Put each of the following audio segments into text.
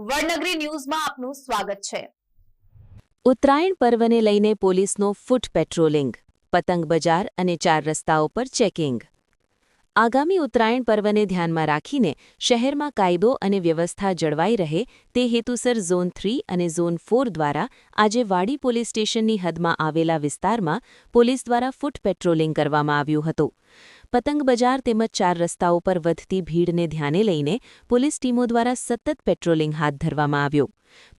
વડનગરી ન્યૂઝમાં આપનું સ્વાગત છે। ઉત્તરાયણ પર્વને લઈને પોલીસનો ફૂટ પેટ્રોલિંગ, પતંગ બજાર અને 4 રસ્તાઓ પર ચેકિંગ। આગામી ઉત્તરાયણ પર્વને ધ્યાનમાં રાખીને શહેરમાં કાયદો અને વ્યવસ્થા જળવાઈ રહે તે હેતુસર ઝોન 3 અને ઝોન 4 દ્વારા આજે વાડી પોલીસ સ્ટેશનની હદમાં આવેલા વિસ્તારમાં પોલીસ દ્વારા ફૂટ પેટ્રોલિંગ કરવામાં આવ્યું હતું। પતંગ બજાર તેમજ 4 રસ્તાઓ પર વધતી ભીડને ધ્યાને લઈને પોલીસ ટીમો દ્વારા સતત પેટ્રોલિંગ હાથ ધરવામાં આવ્યું।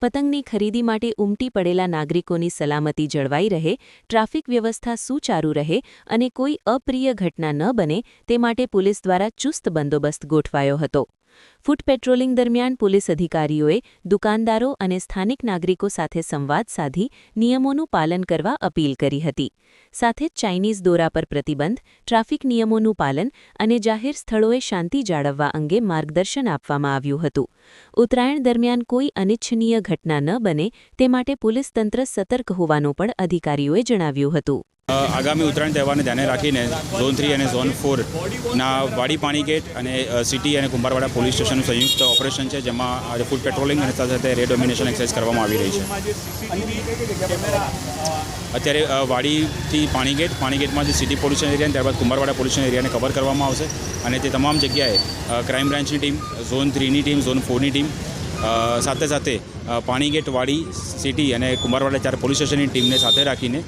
પતંગની ખરીદી માટે ઉમટી પડેલા નાગરિકોની સલામતી જળવાઈ રહે, ટ્રાફિક વ્યવસ્થા સુચારુ રહે અને કોઈ અપ્રિય ઘટના ન બને તે માટે પોલીસ દ્વારા ચુસ્ત બંદોબસ્ત ગોઠવાયો હતો। ફૂટ પેટ્રોલિંગ દરમિયાન પોલીસ અધિકારીઓએ દુકાનદારો અને સ્થાનિક નાગરિકો સાથે સંવાદ સાધી નિયમોનું પાલન કરવા અપીલ કરી હતી। સાથે જ ચાઇનીઝ દોરા પર પ્રતિબંધ, ટ્રાફિક નિયમોનું પાલન અને જાહેર સ્થળોએ શાંતિ જાળવવા અંગે માર્ગદર્શન આપવામાં આવ્યું હતું। ઉત્તરાયણ દરમિયાન કોઈ અનિચ્છનીય ઘટના ન બને તે માટે પોલીસ તંત્ર સતર્ક હોવાનું પણ અધિકારીઓએ જણાવ્યું હતું। આગામી ઉત્તરાયણ તહેવારને ધ્યાને રાખીને ઝોન 3 અને ઝોન 4ના વાડી પાણી ગેટ અને સિટી અને કુંભારવાડા પોલીસ સ્ટેશનનું સંયુક્ત ઓપરેશન છે, જેમાં આજે ફૂટ પેટ્રોલિંગ અને સાથે સાથે રેડ ડોમિનેશન એક્સરસાઇઝ કરવામાં આવી રહી છે। અત્યારે વાડીથી પાણી ગેટમાં જે સિટી પોલ્યુશન એરિયા અને ત્યારબાદ કુંભારવાડા પોલ્યુશન એરિયાને કવર કરવામાં આવશે અને તે તમામ જગ્યાએ ક્રાઇમ બ્રાન્ચની ટીમ, ઝોન 3ની ટીમ, ઝોન 4ની ટીમ સાથે સાથે પાણીગેટ, વાડી, સિટી અને કુંભારવાડા 4 પોલીસ સ્ટેશનની ટીમને સાથે રાખીને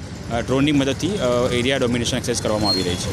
ડ્રોનની મદદથી એરિયા ડોમિનેશન એક્સરસાઇઝ કરવામાં આવી રહી છે।